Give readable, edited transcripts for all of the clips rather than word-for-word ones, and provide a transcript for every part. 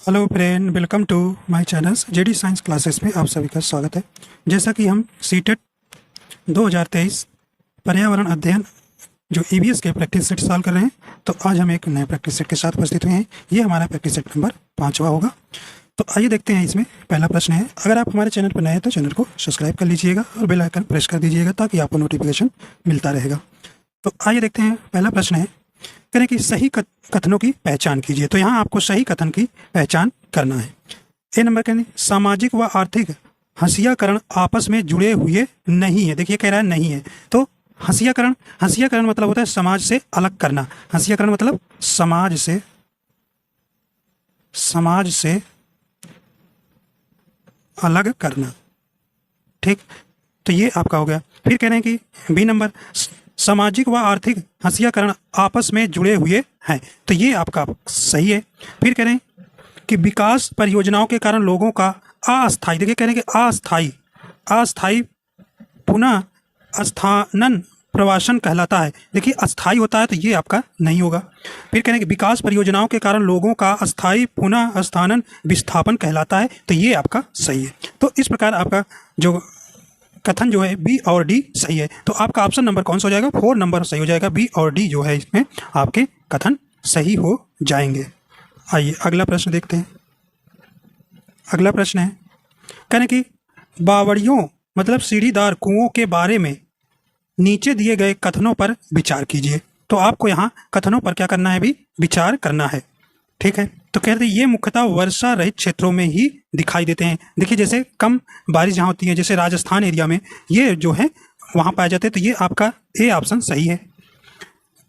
Hello friend, welcome to my channel JD science classes में आप सभी का स्वागत है। जैसा कि हम सीटेट 2023 पर्यावरण अध्ययन जो ईवीएस के प्रैक्टिस सेट सॉल्व कर रहे हैं, तो आज हम एक नए प्रैक्टिस सेट के साथ उपस्थित हुए हैं। ये हमारा प्रैक्टिस सेट नंबर 5वां होगा। तो आइए देखते हैं। इसमें पहला प्रश्न है, अगर आप हमारे चैनल पर नए हैं तो चैनल को सब्सक्राइब कर लीजिएगा और बेल आइकन प्रेस कर दीजिएगा ताकि आपको नोटिफिकेशन मिलता रहेगा। तो आइए देखते हैं। पहला प्रश्न है, करें कि सही कथनों की पहचान कीजिए। तो यहाँ आपको सही कथन की पहचान करना है। ए नंबर करें, सामाजिक व आर्थिक हंसियाकरण आपस में जुड़े हुए नहीं है। देखिए कह रहा है नहीं है, तो हंसियाकरण मतलब होता है समाज से अलग करना। हंसियाकरण मतलब समाज से अलग करना। ठीक, तो ये आपका हो गया। फिर कह रहे हैं कि बी नंबर, सामाजिक व आर्थिक हंसियाकरण आपस में जुड़े हुए हैं। तो ये आपका सही है। फिर कह रहे हैं कि विकास परियोजनाओं के कारण लोगों का अस्थायी, देखिए कह रहे हैं कि अस्थायी पुनः स्थानन प्रवासन कहलाता है। देखिए अस्थायी होता है तो ये आपका नहीं होगा। फिर कह रहे हैं कि विकास परियोजनाओं के कारण लोगों का अस्थायी पुनः स्थानन विस्थापन कहलाता है। तो ये आपका सही है। तो इस प्रकार आपका जो कथन जो है बी और डी सही है। तो आपका ऑप्शन नंबर कौन सा हो जाएगा? 4 नंबर सही हो जाएगा। बी और डी जो है इसमें आपके कथन सही हो जाएंगे। आइए अगला प्रश्न देखते हैं। अगला प्रश्न है, कहने कि बावड़ियों मतलब सीढ़ीदार कुओं के बारे में नीचे दिए गए कथनों पर विचार कीजिए। तो आपको यहाँ कथनों पर क्या करना है? भी विचार करना है। ठीक है, तो कहते हैं ये मुख्यतः वर्षा रहित क्षेत्रों में ही दिखाई देते हैं। देखिए जैसे कम बारिश जहाँ होती है, जैसे राजस्थान एरिया में ये जो है वहाँ पाए जाते हैं। तो ये आपका ए ऑप्शन सही है।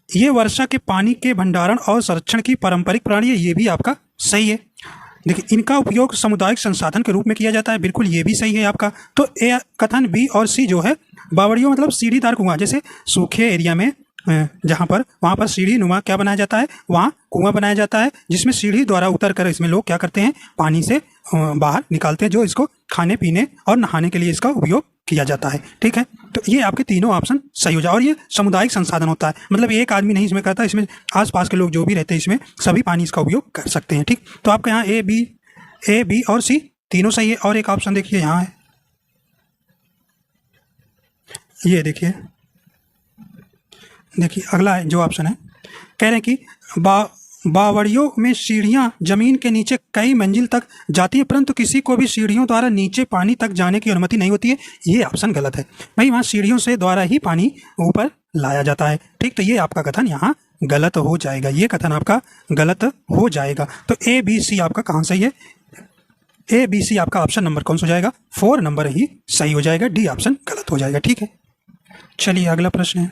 ये वर्षा के पानी के भंडारण और संरक्षण की पारंपरिक प्रणाली है। ये भी आपका सही है। देखिए इनका उपयोग सामुदायिक संसाधन के रूप में किया जाता है। बिल्कुल ये भी सही है आपका। तो ए कथन बी और सी जो है, बावड़ियों मतलब सीढ़ीदार कुआं, जैसे सूखे एरिया में जहाँ पर वहाँ पर सीढ़ी नुमा क्या बनाया जाता है, वहाँ कुआं बनाया जाता है जिसमें सीढ़ी द्वारा उतर कर इसमें लोग क्या करते हैं, पानी से बाहर निकालते हैं, जो इसको खाने पीने और नहाने के लिए इसका उपयोग किया जाता है। ठीक है, तो ये आपके तीनों ऑप्शन सही हो जाए। और ये सामुदायिक संसाधन होता है, मतलब एक आदमी नहीं इसमें करता, इसमें आसपास के लोग जो भी रहते हैं इसमें सभी पानी इसका उपयोग कर सकते हैं। ठीक, तो आपका यहाँ ए बी और सी तीनों सही है। और एक ऑप्शन देखिए यहाँ है, ये देखिए अगला है जो ऑप्शन है, कह रहे हैं कि बावड़ियों में सीढ़ियां जमीन के नीचे कई मंजिल तक जाती है, परंतु किसी को भी सीढ़ियों द्वारा नीचे पानी तक जाने की अनुमति नहीं होती है। ये ऑप्शन गलत है भाई, वहाँ सीढ़ियों से द्वारा ही पानी ऊपर लाया जाता है। ठीक, तो ये आपका कथन यहाँ गलत हो जाएगा। ये कथन आपका गलत हो जाएगा। तो ए बी सी आपका कहाँ सही है? ए बी सी आपका ऑप्शन नंबर कौन सा हो जाएगा? 4 नंबर ही सही हो जाएगा। डी ऑप्शन गलत हो जाएगा। ठीक है, चलिए अगला प्रश्न है।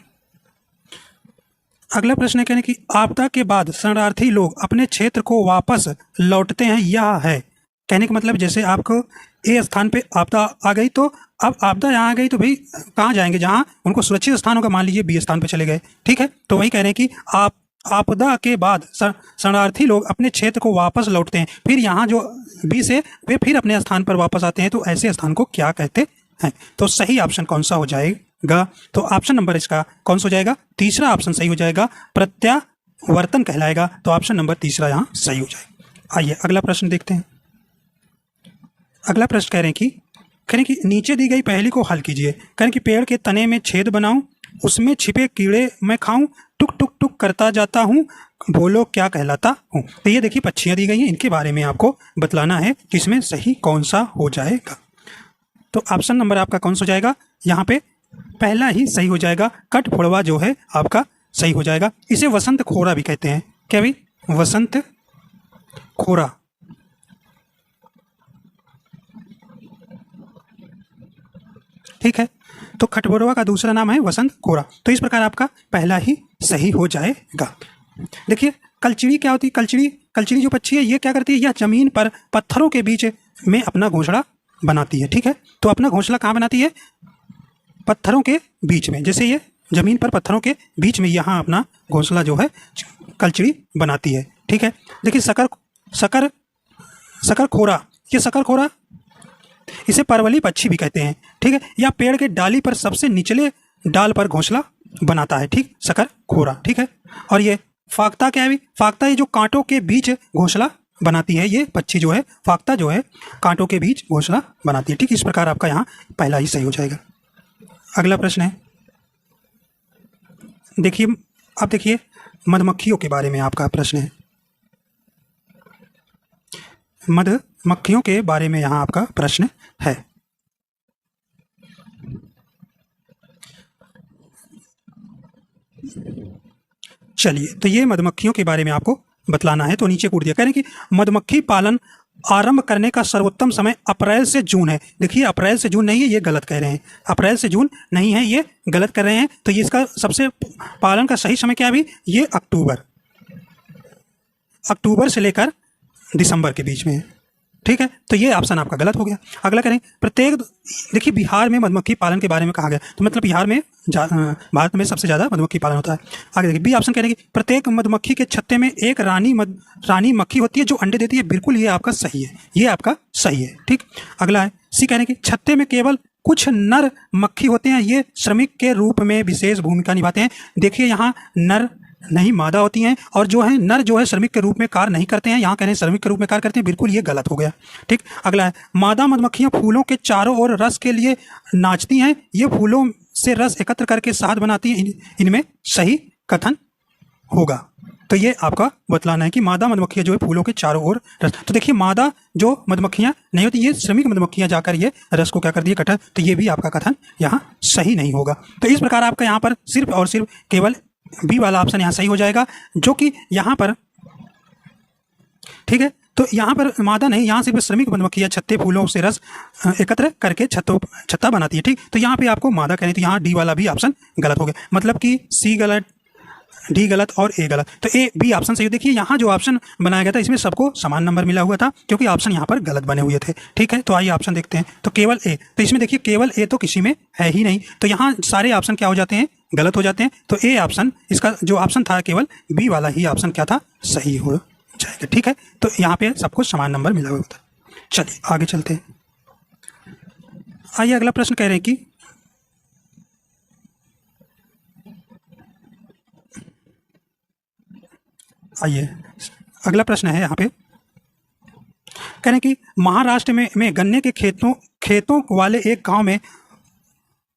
अगला प्रश्न है, कहने कि आपदा के बाद शरणार्थी लोग अपने क्षेत्र को वापस लौटते हैं। यह है कहने का मतलब, जैसे आपको ए स्थान पे आपदा आ गई, तो अब आपदा यहाँ आ गई तो भाई कहाँ जाएंगे? जहाँ उनको सुरक्षित स्थान होगा, मान लीजिए बी स्थान पे चले गए। ठीक है, तो वही कह रहे हैं कि आपदा के बाद शरणार्थी लोग अपने क्षेत्र को वापस लौटते हैं, फिर यहाँ जो बी से वे फिर अपने स्थान पर वापस आते हैं। तो ऐसे स्थान को क्या कहते हैं? तो सही ऑप्शन कौन सा हो जाएगा? तो ऑप्शन नंबर इसका कौन सा हो जाएगा? तीसरा ऑप्शन सही हो जाएगा, प्रत्यावर्तन कहलाएगा। तो ऑप्शन नंबर तीसरा यहाँ सही हो जाएगा। आइए अगला प्रश्न देखते हैं। अगला प्रश्न कह रहे हैं कि नीचे दी गई पहेली को हल कीजिए। कह रहे हैं कि पेड़ के तने में छेद बनाऊं, उसमें छिपे कीड़े मैं खाऊं, टुक टुक टुक करता जाता हूं, बोलो क्या कहलाता हूं। तो ये देखिए पक्षियां दी गई हैं, इनके बारे में आपको बतलाना है कि इसमें सही कौन सा हो जाएगा। तो ऑप्शन नंबर आपका कौन सा हो जाएगा? यहाँ पे पहला ही सही हो जाएगा, कठफोड़वा जो है आपका सही हो जाएगा। इसे वसंत खोरा भी कहते हैं। क्या भाई? वसंत खोरा। ठीक है, तो खटबोरवा का दूसरा नाम है वसंत खोरा। तो इस प्रकार आपका पहला ही सही हो जाएगा। देखिए कलचिड़ी क्या होती है? कलचिड़ी जो पक्षी है ये क्या करती है? यह जमीन पर पत्थरों के बीच में अपना घोंसला बनाती है। ठीक है, तो अपना घोंसला कहाँ बनाती है? पत्थरों के बीच में। जैसे ये जमीन पर पत्थरों के बीच में यहाँ अपना घोंसला जो है कलचिड़ी बनाती है। ठीक है, देखिए शकर खोरा, ये शकर खोरा इसे परवली पक्षी भी कहते हैं। ठीक है, या पेड़ के डाली पर सबसे निचले डाल पर घोंसला बनाता है। ठीक, शकर खोरा। ठीक है, और ये फाख्ता क्या है? फाख्ता ये जो कांटों के बीच घोंसला बनाती है, ये पक्षी जो है फाख्ता जो है कांटों के बीच घोंसला बनाती है। ठीक, इस प्रकार आपका यहाँ पहला ही सही हो जाएगा। अगला प्रश्न है, देखिए अब देखिए मधुमक्खियों के बारे में आपका प्रश्न है। मधुमक्खियों के बारे में यहाँ आपका प्रश्न है। चलिए, तो ये मधुमक्खियों के बारे में आपको बतलाना है, तो नीचे कूट दिया। कह रहे हैं कि मधुमक्खी पालन आरंभ करने का सर्वोत्तम समय अप्रैल से जून है। देखिए अप्रैल से जून नहीं है, ये गलत कह रहे हैं। अप्रैल से जून नहीं है, ये गलत कर रहे हैं। तो ये इसका सबसे पालन का सही समय क्या है अभी? ये अक्टूबर से लेकर दिसंबर के बीच में है। ठीक है, तो ये ऑप्शन आपका गलत हो गया। अगला करें, प्रत्येक, देखिए बिहार में मधुमक्खी पालन के बारे में कहा गया, तो मतलब बिहार में भारत में सबसे ज़्यादा मधुमक्खी पालन होता है। आगे देखिए बी ऑप्शन कह रहे हैं कि प्रत्येक मधुमक्खी के छत्ते में एक रानी मक्खी होती है जो अंडे देती है। बिल्कुल ये आपका सही है, ये आपका सही है। ठीक, अगला है सी कह रहे हैं कि छत्ते में केवल कुछ नर मक्खी होते हैं, ये श्रमिक के रूप में विशेष भूमिका निभाते हैं। देखिए यहाँ नर नहीं मादा होती हैं, और जो है नर जो है श्रमिक के रूप में कार्य नहीं करते हैं, यहाँ कह रहे हैं श्रमिक के रूप में कार्य करते हैं। बिल्कुल ये गलत हो गया। ठीक, अगला है मादा मधुमक्खियाँ फूलों के चारों ओर रस के लिए नाचती हैं, ये फूलों से रस एकत्र करके शहद बनाती हैं। इनमें सही कथन होगा। तो ये आपका बतलाना है कि मादा मधुमक्खियाँ जो है फूलों के चारों ओर रस, तो देखिए मादा जो मधुमक्खियाँ नहीं होती, ये श्रमिक मधुमक्खियाँ जाकर ये रस को क्या कर दिए, इकट्ठा, तो ये भी आपका कथन यहाँ सही नहीं होगा। तो इस प्रकार आपका यहाँ पर सिर्फ और सिर्फ केवल बी वाला ऑप्शन यहाँ सही हो जाएगा, जो कि यहाँ पर, ठीक है, तो यहाँ पर मादा नहीं, यहाँ सिर्फ श्रमिक मधुमक्खियाँ छत्ते फूलों से रस एकत्र करके छत्ता बनाती है। ठीक, तो यहाँ पे आपको मादा करें, तो यहाँ डी वाला भी ऑप्शन गलत हो गया। मतलब कि सी गलत, डी गलत और ए गलत, तो ए बी ऑप्शन सही। देखिए यहाँ जो ऑप्शन बनाया गया था इसमें सबको समान नंबर मिला हुआ था, क्योंकि ऑप्शन यहाँ पर गलत बने हुए थे। ठीक है, तो आइए ऑप्शन देखते हैं। तो केवल ए, तो इसमें देखिए केवल ए तो किसी में है ही नहीं, तो यहाँ सारे ऑप्शन क्या हो जाते हैं, गलत हो जाते हैं। तो ए ऑप्शन, इसका जो ऑप्शन था केवल बी वाला ही ऑप्शन क्या था, सही हो जाएगा। ठीक है, तो यहाँ पे सबको समान नंबर मिला हुआ था। चलिए आगे चलते हैं। आइए अगला प्रश्न कह रहे हैं कि आइए अगला प्रश्न है यहाँ पे, कह रहे हैं कि महाराष्ट्र में गन्ने के खेतों वाले एक गांव में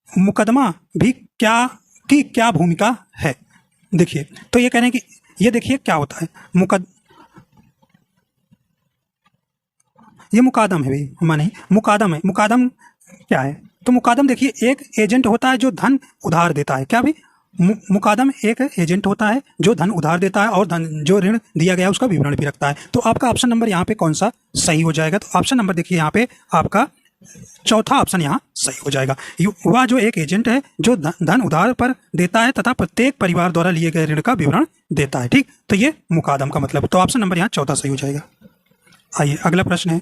मुकदमा भी क्या भूमिका है। देखिए, तो ये कह रहे हैं कि ये देखिए क्या होता है, ये मुकादम है भाई, माने मुकादम है। मुकादम क्या है, तो मुकादम देखिए एक एजेंट होता है जो धन उधार देता है। क्या भाई, मुकादम एक एजेंट होता है जो धन उधार देता है और धन जो ऋण दिया गया उसका विवरण भी रखता है। तो आपका ऑप्शन नंबर यहाँ पे कौन सा सही हो जाएगा, तो ऑप्शन नंबर देखिए यहाँ पे आपका चौथा ऑप्शन यहाँ सही हो जाएगा। वह जो एक एजेंट है जो धन उधार पर देता है तथा प्रत्येक परिवार द्वारा लिए गए ऋण का विवरण देता है। ठीक, तो ये मुकादम का मतलब, तो ऑप्शन नंबर यहाँ चौथा सही हो जाएगा। आइए अगला प्रश्न है,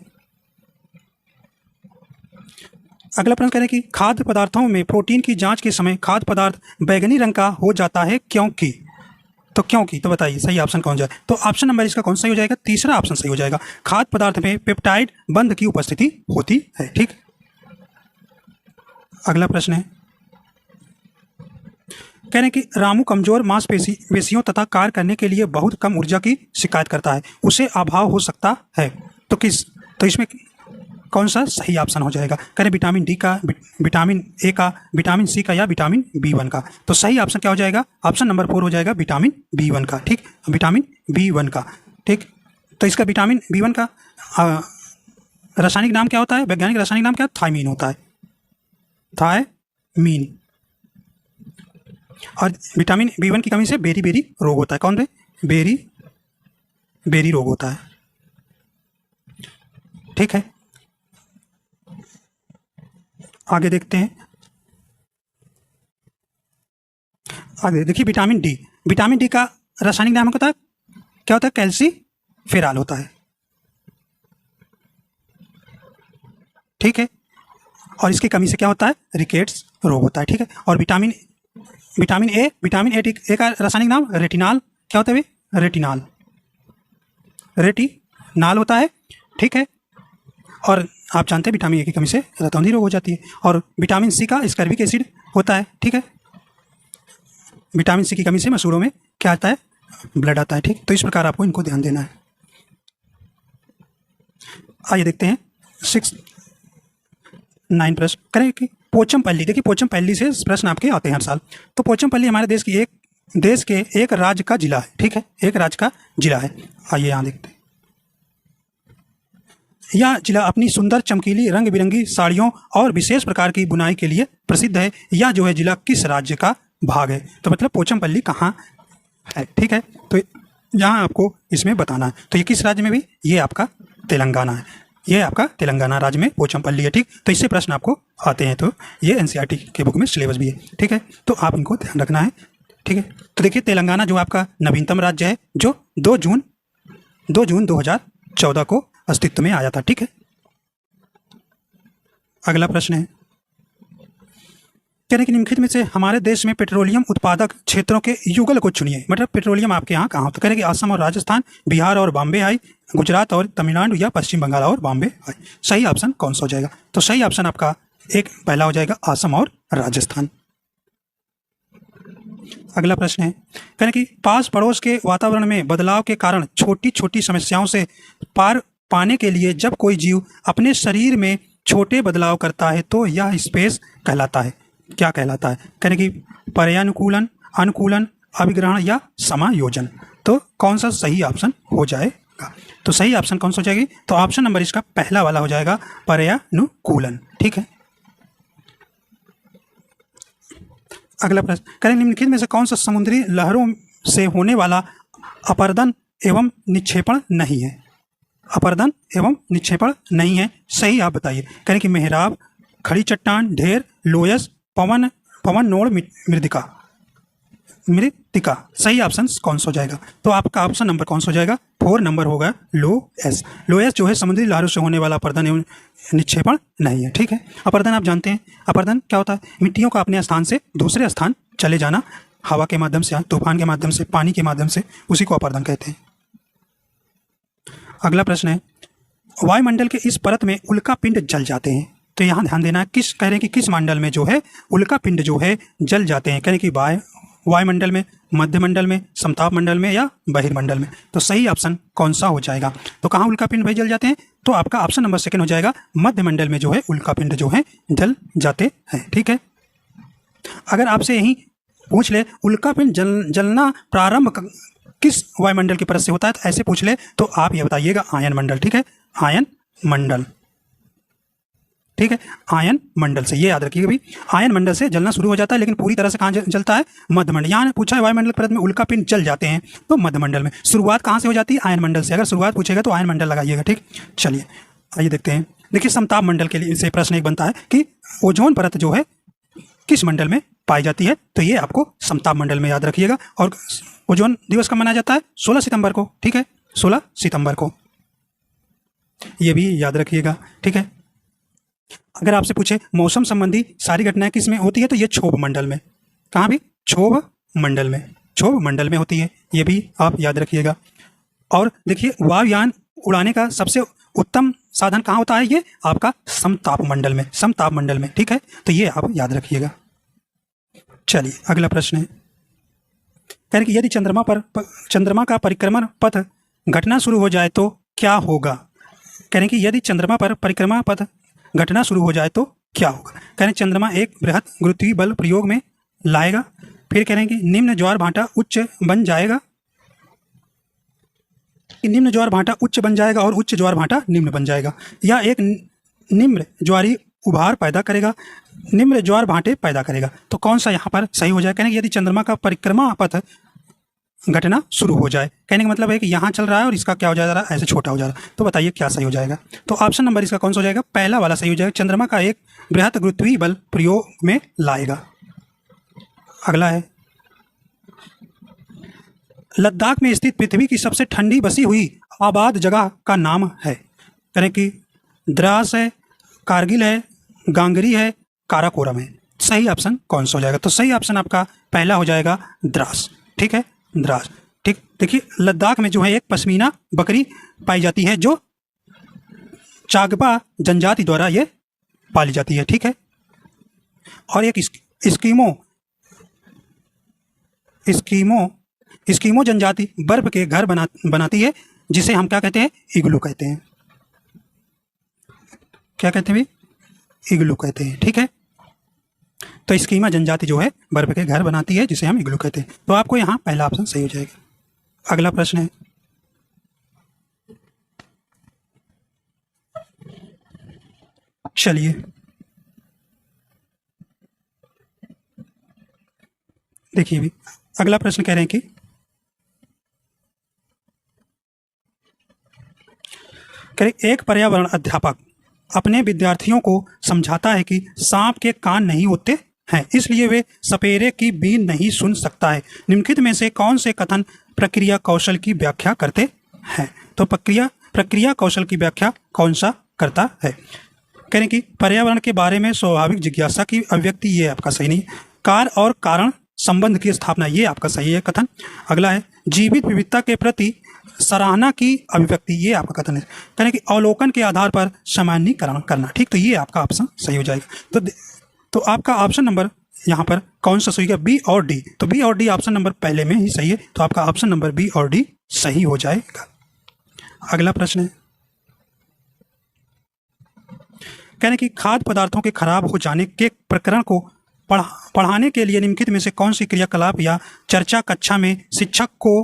अगला प्रश्न कह रहे हैं कि खाद्य पदार्थों में प्रोटीन की जांच के समय खाद्य पदार्थ बैंगनी रंग का हो जाता है क्योंकि, तो क्योंकि, तो बताइए सही ऑप्शन कौन जाए, तो ऑप्शन नंबर इसका कौन सही हो जाएगा, तीसरा ऑप्शन सही हो जाएगा। खाद्य पदार्थ में पेप्टाइड बंध की उपस्थिति होती है। ठीक, अगला प्रश्न है, कह रहे हैं कि रामू कमजोर मांसपेशियों तथा कार्य करने के लिए बहुत कम ऊर्जा की शिकायत करता है, उसे अभाव हो सकता है, तो इसमें कौन सा सही ऑप्शन हो जाएगा, करें विटामिन डी का, विटामिन ए का, विटामिन सी का, या विटामिन बी1 का। तो सही ऑप्शन क्या हो जाएगा, ऑप्शन नंबर 4 हो जाएगा विटामिन बी1 का। ठीक, विटामिन बी1 का। ठीक, तो इसका विटामिन बी1 का रासायनिक नाम क्या होता है, वैज्ञानिक रासायनिक नाम क्या, थायमीन होता है, थायमीन। और विटामिन बी1 की कमी से बेरी रोग होता है। कौन रे, बेरी रोग होता है। ठीक है, आगे देखते हैं। आगे देखिए विटामिन डी का रासायनिक नाम होता है क्या होता है, कैल्सीफेरॉल होता है। ठीक है, और इसकी कमी से क्या होता है, रिकेट्स रोग होता है। ठीक है, और विटामिन ए का रासायनिक नाम रेटिनॉल, क्या होता है, रेटिनॉल होता है। ठीक है, और आप जानते हैं विटामिन ए की कमी से रतौंधी रोग हो जाती है। और विटामिन सी का स्कर्बिक एसिड होता है। ठीक है, विटामिन सी की कमी से मसूड़ों में क्या आता है, ब्लड आता है। ठीक, तो इस प्रकार आपको इनको ध्यान देना है। आइए देखते हैं 6-9 प्रश्न करें कि पोचमपल्ली। देखिए पोचमपल्ली से प्रश्न आपके आते हैं हर साल। तो पोचमपल्ली हमारे देश के एक राज्य का जिला है, ठीक है, एक राज्य का जिला है। आइए यहाँ देखते हैं। यह जिला अपनी सुंदर चमकीली रंग बिरंगी साड़ियों और विशेष प्रकार की बुनाई के लिए प्रसिद्ध है। यह जो है जिला किस राज्य का भाग है? तो मतलब पोचमपल्ली कहाँ है, ठीक है। तो यहाँ आपको इसमें बताना है। तो ये किस राज्य में भी? ये आपका तेलंगाना है। ये आपका तेलंगाना राज्य में पोचमपल्ली है, ठीक। तो इससे प्रश्न आपको आते हैं। तो ये एनसीईआरटी के बुक में सिलेबस भी है, ठीक है। तो आप इनको ध्यान रखना है, ठीक है। तो देखिए तेलंगाना जो आपका नवीनतम राज्य है, जो 2 जून 2014 को अस्तित्व में आया था, ठीक है। अगला प्रश्न है, कह रहे कि निम्नलिखित में से हमारे देश में पेट्रोलियम उत्पादक क्षेत्रों के युगल को चुनिए। मतलब पेट्रोलियम आपके यहाँ कहाँ? तो कह रहे कि असम और राजस्थान, बिहार और बॉम्बे आई, गुजरात और तमिलनाडु या पश्चिम बंगाल और बॉम्बे आई। सही ऑप्शन कौन सा हो जाएगा? तो सही ऑप्शन आपका एक पहला हो जाएगा, असम और राजस्थान। अगला प्रश्न है, कह रहे कि पास पड़ोस के वातावरण में बदलाव के कारण छोटी छोटी समस्याओं से पार पाने के लिए जब कोई जीव अपने शरीर में छोटे बदलाव करता है तो यह स्पेस कहलाता है। क्या कहलाता है? कह रहे कि पर्यानुकूलन, अनुकूलन, अभिग्रहण या समायोजन। तो कौन सा सही ऑप्शन हो जाएगा? तो सही ऑप्शन कौन सा हो जाएगी? तो ऑप्शन नंबर इसका पहला वाला हो जाएगा, पर्यानुकूलन, ठीक है। अगला प्रश्न, करें निम्नलिखित में से कौन सा समुद्री लहरों से होने वाला अपरदन एवं निक्षेपण नहीं है? अपरदन एवं निक्षेपण नहीं है, सही आप बताइए। करें कि मेहराब, खड़ी चट्टान, ढेर, लोयस, पवन नोड़, मृतिका। सही ऑप्शन कौन सा हो जाएगा? तो आपका ऑप्शन नंबर कौन सा हो जाएगा? 4 नंबर होगा, लोयस। लोयस जो है समुद्री लहरों से होने वाला अपरदन एवं निक्षेपण नहीं है, ठीक है। अपरदन आप जानते हैं, अपरदन क्या होता है? मिट्टियों का अपने स्थान से दूसरे स्थान चले जाना, हवा के माध्यम से, तूफान के माध्यम से, पानी के माध्यम से, उसी को अपरदन कहते हैं। अगला प्रश्न है, वायुमंडल के इस परत में उल्का पिंड जल जाते हैं। तो यहाँ ध्यान देना, किस कह रहे हैं कि किस मंडल में जो है उल्का पिंड जो है जल जाते हैं? कह रहे कि वायुमंडल में, मध्यमंडल में, समताप मंडल में या बहिर्मंडल में। तो सही ऑप्शन कौन सा हो जाएगा? तो कहाँ उल्का पिंड भाई जल जाते हैं? तो आपका ऑप्शन नंबर 2 हो जाएगा, मध्यमंडल में जो है उल्का पिंड जो है जल जाते हैं, ठीक है। अगर आपसे यही पूछ ले उल्का पिंड जलना प्रारंभ किस वायुमंडल की परत से होता है, तो ऐसे पूछ ले तो आप ये बताइएगा आयन मंडल, ठीक है, आयन मंडल, ठीक है, आयन मंडल से। ये याद रखिएगा भी, आयन मंडल से जलना शुरू हो जाता है, लेकिन पूरी तरह से कहाँ जलता है? मध्यमंडल। यहाँ पूछा है वायुमंडल परत में उल्का पिंड जल जाते हैं, तो मध्यमंडल में। शुरुआत कहाँ से हो जाती है? आयन मंडल से। अगर शुरुआत पूछेगा तो आयन मंडल लगाइएगा, ठीक। चलिए आइए देखते हैं। देखिए समताप मंडल के लिए से प्रश्न एक बनता है कि ओजोन परत जो है किस मंडल में पाई जाती है? तो ये आपको समताप मंडल में याद रखिएगा। और ओजोन दिवस कब मनाया जाता है? 16 सितंबर को, ठीक है, 16 सितंबर को, ये भी याद रखिएगा, ठीक है। अगर आपसे पूछे मौसम संबंधी सारी घटनाएं किस में होती है, तो ये क्षोभ मंडल में। कहाँ भी? क्षोभ मंडल में, क्षोभ मंडल में होती है, ये भी आप याद रखिएगा। और देखिए वायुयान उड़ाने का सबसे उत्तम साधन कहाँ होता है? ये आपका समताप मंडल में, समताप मंडल में, ठीक है। तो ये आप याद रखिएगा। चलिए अगला प्रश्न है, कह रहे कि यदि चंद्रमा का परिक्रमण पथ घटना शुरू हो जाए तो क्या होगा? कह रहे कि यदि चंद्रमा पर परिक्रमा पथ घटना शुरू हो जाए तो क्या होगा? कह रहे हैं चंद्रमा एक बृहद गुरुत्वीय बल प्रयोग में लाएगा। फिर कह रहे हैं कि निम्न ज्वार भाटा उच्च बन जाएगा, निम्न ज्वार भाटा उच्च बन जाएगा और उच्च ज्वार भाटा निम्न बन जाएगा, या एक निम्न ज्वारी उभार पैदा करेगा, निम्न ज्वार भाटे पैदा करेगा। तो कौन सा यहाँ पर सही हो जाए? कहने कि यदि चंद्रमा का परिक्रमा पथ घटना शुरू हो जाए, कहने का मतलब है कि यहाँ चल रहा है और इसका क्या हो जा रहा है? ऐसे छोटा हो जा रहा है। तो बताइए क्या सही हो जाएगा? तो ऑप्शन नंबर इसका कौन सा हो जाएगा? पहला वाला सही हो जाएगा, चंद्रमा का एक बृहद गुरुत्वीय बल प्रयोग में लाएगा। अगला है, लद्दाख में स्थित पृथ्वी की सबसे ठंडी बसी हुई आबाद जगह का नाम है। करें कि द्रास है, कारगिल है, गांगरी है, काराकोरम है। सही ऑप्शन कौन सा हो जाएगा? तो सही ऑप्शन आपका पहला हो जाएगा, द्रास, ठीक है, द्रास, ठीक। देखिए लद्दाख में जो है एक पश्मीना बकरी पाई जाती है जो चागपा जनजाति द्वारा ये पाली जाती है, ठीक है। और एक स्कीमो जनजाति बर्फ के घर बनाती है, जिसे हम क्या कहते हैं? इग्लू कहते हैं। क्या कहते हैं भाई, इग्लू कहते हैं। ठीक है, तो स्कीमा जनजाति जो है बर्फ के घर बनाती है जिसे हम इग्लू कहते हैं। तो आपको यहाँ पहला ऑप्शन सही हो जाएगा। अगला प्रश्न है, चलिए देखिए भी, अगला प्रश्न कह रहे हैं कि एक पर्यावरण अध्यापक अपने विद्यार्थियों को समझाता है कि सांप के कान नहीं होते हैं, इसलिए वे सपेरे की बीन नहीं सुन सकता है। निम्नलिखित में से कौन से कथन प्रक्रिया कौशल की व्याख्या करते हैं? तो प्रक्रिया कौशल की व्याख्या कौन सा करता है? कह रहे हैं कि पर्यावरण के बारे में स्वाभाविक जिज्ञासा की अभिव्यक्ति, ये आपका सही नहीं। कार्य और कारण संबंध की स्थापना, ये आपका सही है कथन। अगला है जीवित विविधता के प्रति सराहना की अभिव्यक्ति, ये आपका कथन है। कह रहे हैं कि अवलोकन के आधार पर सामान्यीकरण करना। ठीक, तो ये आपका ऑप्शन सही हो जाएगा। तो आपका ऑप्शन नंबर यहाँ पर कौन सा सही है? बी और डी। तो बी और डी ऑप्शन नंबर पहले में ही सही है, तो आपका ऑप्शन नंबर बी और डी सही हो जाएगा। अगला प्रश्न है, कहने कि खाद्य पदार्थों के खराब हो जाने के प्रकरण को पढ़ाने के लिए निम्नलिखित में से कौन सी क्रियाकलाप या चर्चा कक्षा में शिक्षक को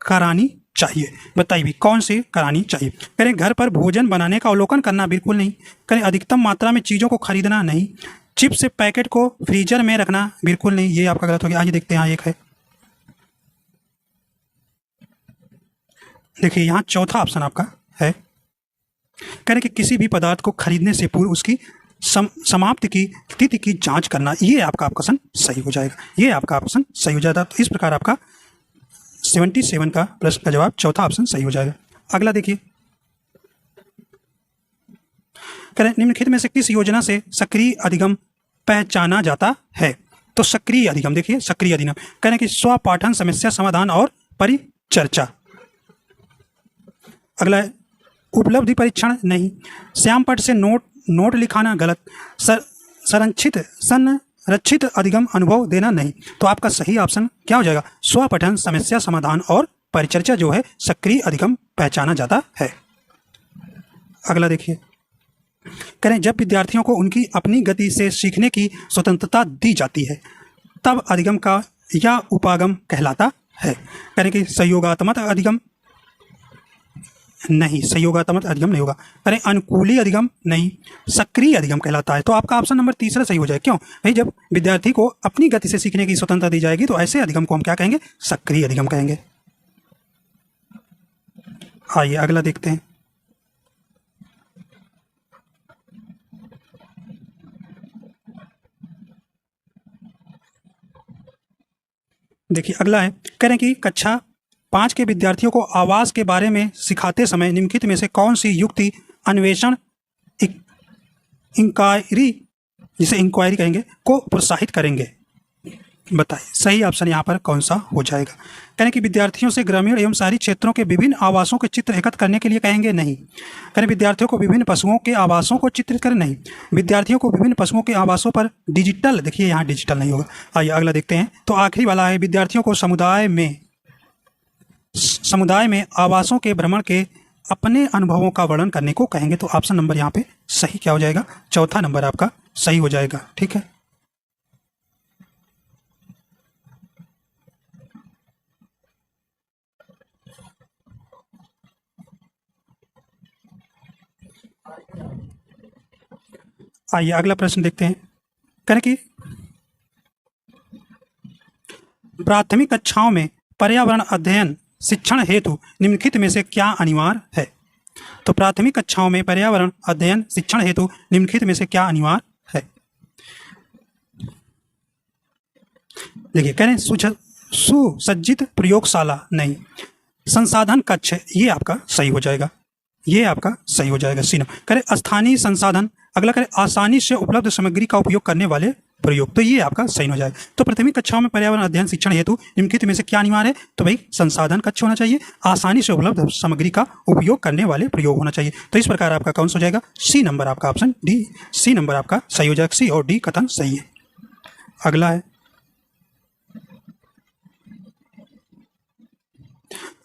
करानी चाहिए? बताइए भी कौन सी करानी चाहिए? करें घर पर भोजन बनाने का अवलोकन करना, बिल्कुल नहीं। करें अधिकतम मात्रा में चीज़ों को खरीदना, नहीं। चिप्स से पैकेट को फ्रीजर में रखना, बिल्कुल नहीं, ये आपका गलत हो गया। आइए देखते हैं, यहाँ एक है, देखिए यहाँ चौथा ऑप्शन आपका है, कह रहे कि किसी भी पदार्थ को खरीदने से पूर्व उसकी समाप्ति की तिथि की जांच करना, ये आपका ऑप्शन सही हो जाएगा। ये आपका ऑप्शन सही हो जाता है। तो इस प्रकार आपका 77 का प्रश्न का जवाब चौथा ऑप्शन सही हो जाएगा। अगला देखिए, कह रहे निम्नलिखित में से किस योजना से सक्रिय अधिगम पहचाना जाता है? तो सक्रिय अधिगम, देखिए सक्रिय अधिगम कह रहे कि स्वपाठन, समस्या समाधान और परिचर्चा। अगला है उपलब्धि परीक्षण, नहीं। श्यामपट्ट से नोट लिखाना, गलत। संरक्षित अधिगम अनुभव देना, नहीं। तो आपका सही ऑप्शन क्या हो जाएगा? स्वपठन, समस्या समाधान और परिचर्चा जो है सक्रिय अधिगम पहचाना जाता है। अगला देखिए, कह रहे हैं जब विद्यार्थियों को उनकी अपनी गति से सीखने की स्वतंत्रता दी जाती है तब अधिगम का या उपागम कहलाता है। कह रहे कि सहयोगात्मक अधिगम, नहीं, सहयोगात्मक अधिगम नहीं होगा। अरे अनुकूली अधिगम, नहीं। सक्रिय अधिगम कहलाता है। तो आपका ऑप्शन नंबर तीसरा सही हो जाए। क्यों भाई? जब विद्यार्थी को अपनी गति से सीखने की स्वतंत्रता दी जाएगी तो ऐसे अधिगम को हम क्या कहेंगे? सक्रिय अधिगम कहेंगे। आइए अगला देखते हैं, देखिए अगला है, कह रहे हैं कि कक्षा 5 के विद्यार्थियों को आवास के बारे में सिखाते समय निम्नलिखित में से कौन सी युक्ति अन्वेषण, इंक्वायरी, जिसे इंक्वायरी कहेंगे, को प्रोत्साहित करेंगे? बताइए सही ऑप्शन यहाँ पर कौन सा हो जाएगा? कहें कि विद्यार्थियों से ग्रामीण एवं शहरी क्षेत्रों के विभिन्न आवासों के चित्र एकत्र करने के लिए कहेंगे, नहीं। कहें विद्यार्थियों को विभिन्न पशुओं के आवासों को चित्रित करें, नहीं। विद्यार्थियों को विभिन्न पशुओं के आवासों पर डिजिटल, देखिए यहाँ डिजिटल नहीं होगा। आइए अगला देखते हैं। तो आखिरी वाला है, विद्यार्थियों को समुदाय में आवासों के भ्रमण के अपने अनुभवों का वर्णन करने को कहेंगे। तो ऑप्शन नंबर यहाँ पे सही क्या हो जाएगा? चौथा नंबर आपका सही हो जाएगा। ठीक है, आइए अगला प्रश्न देखते हैं। करें कि प्राथमिक कक्षाओं में पर्यावरण अध्ययन शिक्षण हेतु निम्नलिखित में से क्या अनिवार्य है? तो प्राथमिक कक्षाओं में पर्यावरण अध्ययन शिक्षण हेतु निम्नलिखित में से क्या अनिवार्य है? देखिए कह रहे हैं सुसज्जित प्रयोगशाला, नहीं। संसाधन कक्ष, ये आपका सही हो जाएगा। ये आपका सही हो जाएगा। C number. करें स्थानीय संसाधन, अगला करें आसानी से उपलब्ध सामग्री का उपयोग करने वाले प्रयोग, तो ये आपका सही हो जाएगा। तो प्राथमिक कक्षाओं में पर्यावरण अध्ययन शिक्षण हेतु निम्नलिखित में से क्या अनिवार्य है? तो भाई संसाधन कक्ष होना चाहिए, आसानी से उपलब्ध सामग्री का उपयोग करने वाले प्रयोग होना चाहिए। तो इस प्रकार आपका कौन सा हो जाएगा? सी नंबर आपका ऑप्शन डी, सी नंबर आपका सही हो जाएगा। सी और डी कथन सही है। अगला है,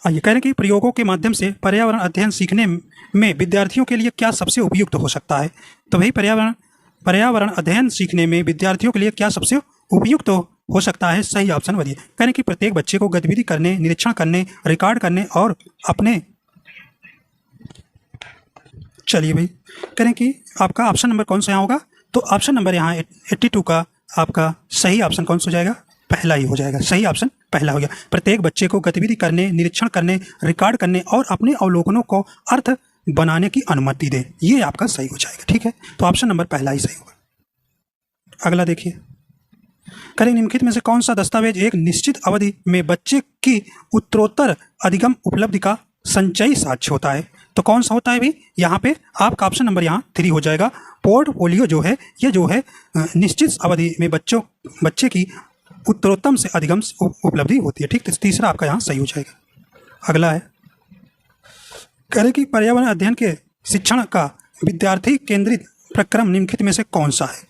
आइए कह रहे हैं कि प्रयोगों के माध्यम से पर्यावरण अध्ययन सीखने में विद्यार्थियों के लिए क्या सबसे उपयुक्त हो सकता है। तो भाई पर्यावरण अध्ययन सीखने में विद्यार्थियों के लिए क्या सबसे उपयुक्त हो सकता है। सही ऑप्शन बताइए। कह रहे हैं कि प्रत्येक बच्चे को गतिविधि करने, निरीक्षण करने, रिकॉर्ड करने और अपने, चलिए भाई कह रहे हैं कि आपका ऑप्शन नंबर कौन सा यहाँ होगा। तो ऑप्शन नंबर यहाँ 82 का आपका सही ऑप्शन कौन सा हो जाएगा, पहला ही हो जाएगा। सही ऑप्शन पहला हो गया। प्रत्येक बच्चे को गतिविधि करने, निरीक्षण करने, रिकॉर्ड करने और अपने अवलोकनों को अर्थ बनाने की अनुमति दे, ये आपका सही हो जाएगा। ठीक है, तो ऑप्शन नंबर पहला ही सही होगा। अगला देखिए, करें निम्नलिखित में से कौन सा दस्तावेज एक निश्चित अवधि में बच्चे की उत्तरोत्तर अधिगम उपलब्धि का संचयी साक्ष्य होता है। तो कौन सा होता है भी, यहाँ पे आपका ऑप्शन नंबर यहाँ 3 हो जाएगा। पोर्टफोलियो जो है ये जो है निश्चित अवधि में बच्चे की उत्तरोत्तम से अधिगम उपलब्धि होती है। ठीक, तो तीसरा आपका यहाँ सही हो जाएगा। अगला है, कह रहे कि पर्यावरण अध्ययन के शिक्षण का विद्यार्थी केंद्रित प्रक्रम निम्नलिखित में से कौन सा है।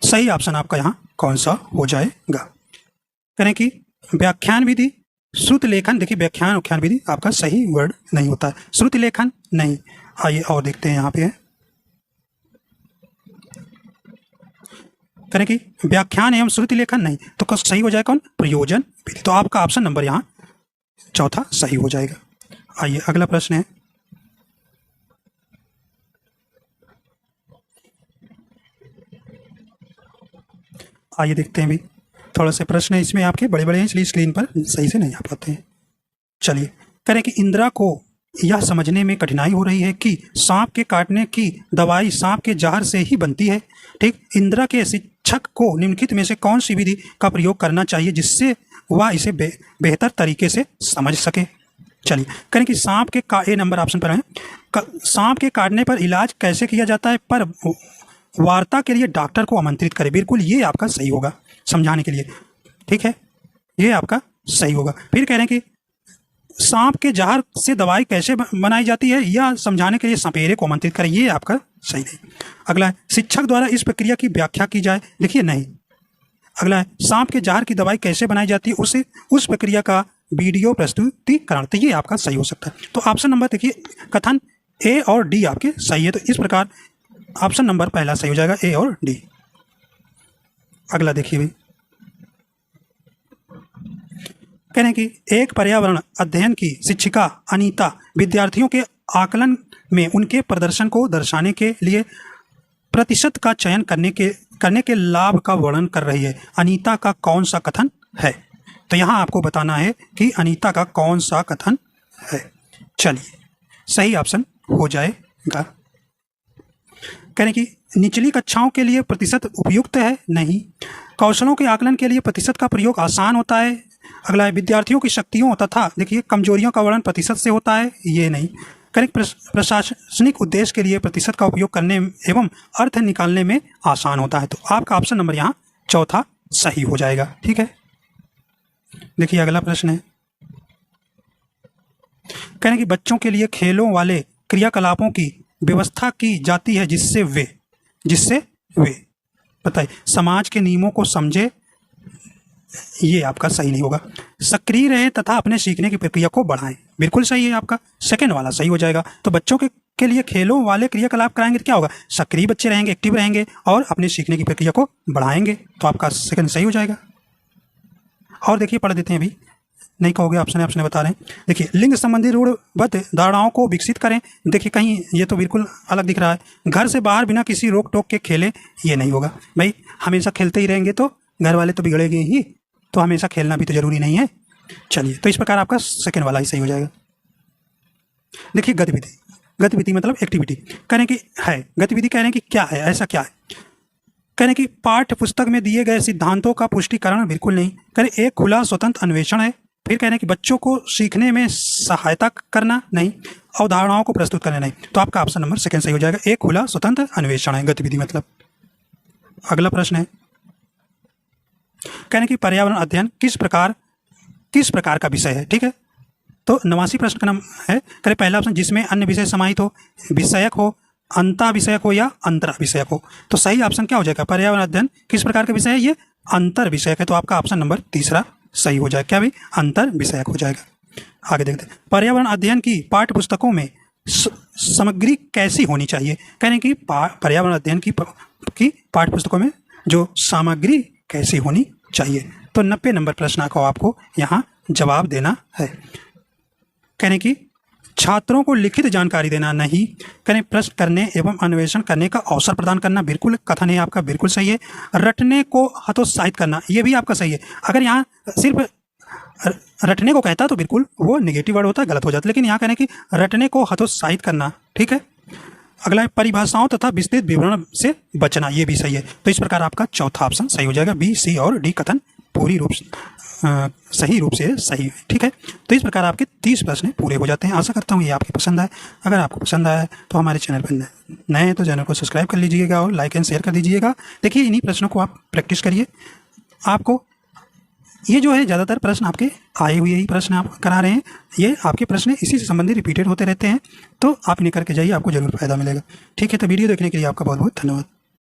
सही ऑप्शन आपका यहाँ कौन सा हो जाएगा। कह रहे कि व्याख्यान विधि, श्रुति लेखन, देखिए व्याख्यान विधि आपका सही वर्ड नहीं होता है, श्रुति लेखन नहीं। आइए और देखते हैं यहाँ पे, करें कि व्याख्यान एवं श्रुति लेखन नहीं, तो सही हो जाएगा कौन, प्रयोजन विधि। तो आपका ऑप्शन नंबर यहाँ चौथा सही हो जाएगा। आइए अगला प्रश्न है, आइए देखते हैं भी, थोड़ा से प्रश्न इसमें आपके बड़े बड़े हैं इसलिए स्क्रीन पर सही से नहीं आ पाते हैं। चलिए, करें कि इंदिरा को यह समझने में कठिनाई हो रही है कि सांप के काटने की दवाई सांप के जहर से ही बनती है। ठीक, इंदिरा के शिक्षक को निम्नलिखित में से कौन सी विधि का प्रयोग करना चाहिए जिससे वह इसे बेहतर तरीके से समझ सके। चलिए, करें कि सांप के ए नंबर ऑप्शन पर है, सांप के काटने पर इलाज कैसे किया जाता है, पर वार्ता के लिए डॉक्टर को आमंत्रित करें। बिल्कुल ये आपका सही होगा समझाने के लिए। ठीक है, ये आपका सही होगा। फिर कह रहे हैं कि सांप के जहर से दवाई कैसे बनाई जाती है यह समझाने के लिए सपेरे को आमंत्रित करें, ये आपका सही नहीं। अगला है, शिक्षक द्वारा इस प्रक्रिया की व्याख्या की जाए, देखिए नहीं। अगला है, सांप के जहर की दवाई कैसे बनाई जाती है उस प्रक्रिया का वीडियो प्रस्तुतिकरण, तो ये आपका सही हो सकता है। तो ऑप्शन नंबर देखिए कथन ए और डी आपके सही है। तो इस प्रकार ऑप्शन नंबर पहला सही हो जाएगा, ए और डी। अगला देखिए भाई, कह रहे हैं कि एक पर्यावरण अध्ययन की शिक्षिका अनीता विद्यार्थियों के आकलन में उनके प्रदर्शन को दर्शाने के लिए प्रतिशत का चयन करने के लाभ का वर्णन कर रही है। अनीता का कौन सा कथन है, तो यहाँ आपको बताना है कि अनीता का कौन सा कथन है। चलिए, सही ऑप्शन हो जाएगा। कह रहे हैं कि निचली कक्षाओं के लिए प्रतिशत उपयुक्त है, नहीं। कौशलों के आकलन के लिए प्रतिशत का प्रयोग आसान होता है। अगला है, विद्यार्थियों की शक्तियों तथा देखिए कमजोरियों का वर्णन प्रतिशत से होता है, ये नहीं। करेक्ट, प्रशासनिक उद्देश्य के लिए प्रतिशत का उपयोग करने एवं अर्थ निकालने में आसान होता है। तो आपका ऑप्शन नंबर यहाँ चौथा सही हो जाएगा। ठीक है, देखिए अगला प्रश्न है, कह रहे हैं कि बच्चों के लिए खेलों वाले क्रियाकलापों की व्यवस्था की जाती है जिससे वे बताइए समाज के नियमों को समझे, ये आपका सही नहीं होगा। सक्रिय रहे तथा अपने सीखने की प्रक्रिया को बढ़ाएं, बिल्कुल सही है, आपका सेकंड वाला सही हो जाएगा। तो बच्चों के लिए खेलों वाले क्रियाकलाप कराएंगे तो क्या होगा, सक्रिय बच्चे रहेंगे, एक्टिव रहेंगे और अपने सीखने की प्रक्रिया को बढ़ाएंगे, तो आपका सेकंड सही हो जाएगा। और देखिए पढ़ देते हैं अभी, नहीं कहोगे ऑप्शन बता रहे हैं। देखिए, लिंग संबंधी रूढ़बद्ध धारणाओं को विकसित करें, देखिए कहीं ये तो बिल्कुल अलग दिख रहा है। घर से बाहर बिना किसी रोक टोक के खेलें, ये नहीं होगा भाई, हमेशा खेलते ही रहेंगे तो घर वाले तो बिगड़ेंगे ही, तो हमेशा खेलना भी तो जरूरी नहीं है। चलिए, तो इस प्रकार आपका सेकंड वाला ही सही हो जाएगा। देखिए गतिविधि मतलब एक्टिविटी, कह रहे हैं कि है गतिविधि, कह रहे हैं कि क्या है, ऐसा क्या है। कह रहे हैं कि पाठ्य पुस्तक में दिए गए सिद्धांतों का पुष्टिकरण, बिल्कुल नहीं। कह रहे एक खुला स्वतंत्र अन्वेषण है। फिर कह रहे हैं कि बच्चों को सीखने में सहायता करना, नहीं। अवधारणाओं को प्रस्तुत करना, नहीं। तो आपका ऑप्शन नंबर सेकंड सही हो जाएगा, एक खुला स्वतंत्र अन्वेषण है गतिविधि मतलब। अगला प्रश्न है, कह रहे हैं कि पर्यावरण अध्ययन किस प्रकार का विषय है। ठीक है, तो 89 प्रश्न का नाम है। करें पहला ऑप्शन जिसमें अन्य विषय समाहित हो, विषयक हो, अंतर विषयक हो या अंतर विषयक हो। तो सही ऑप्शन क्या हो जाएगा, पर्यावरण अध्ययन किस प्रकार का विषय है, ये अंतर विषयक है। तो आपका ऑप्शन नंबर तीसरा सही हो जाएगा, क्या भाई, अंतर विषयक हो जाएगा। आगे देखते हैं, पर्यावरण अध्ययन की पाठ्य पुस्तकों में सामग्री कैसी होनी चाहिए। कह रहे हैं कि पर्यावरण अध्ययन की पाठ्य पुस्तकों में जो सामग्री कैसी होनी चाहिए। तो 90 नंबर प्रश्न को आपको यहाँ जवाब देना है। कह रहे हैं कि छात्रों को लिखित जानकारी देना, नहीं करें प्रश्न करने एवं अन्वेषण करने का अवसर प्रदान करना, बिल्कुल कथन है आपका बिल्कुल सही है। रटने को हतोत्साहित करना, ये भी आपका सही है। अगर यहाँ सिर्फ रटने को कहता तो बिल्कुल वो नेगेटिव वर्ड होता, गलत हो जाता, लेकिन यहाँ कहने कि रटने को हतोत्साहित करना, ठीक है। अगला है परिभाषाओं तथा विस्तृत विवरण से बचना, ये भी सही है। तो इस प्रकार आपका चौथा ऑप्शन सही हो जाएगा। बी, सी और डी कथन पूरी रूप से सही रूप से सही है, ठीक है। तो इस प्रकार आपके 30 प्रश्न पूरे हो जाते हैं। आशा करता हूँ ये आपकी पसंद आए। अगर आपको पसंद आया तो हमारे चैनल पर नए हैं तो चैनल को सब्सक्राइब कर लीजिएगा और लाइक एंड शेयर कर दीजिएगा। देखिए इन्हीं प्रश्नों को आप प्रैक्टिस करिए। आपको ये जो है ज़्यादातर प्रश्न आपके आए हुए ही प्रश्न आप करा रहे हैं, ये आपके प्रश्न इसी से संबंधित रिपीटेड होते रहते हैं, तो आप इन्हें करके जाइए, आपको जरूर फायदा मिलेगा। ठीक है, तो वीडियो देखने के लिए आपका बहुत बहुत धन्यवाद।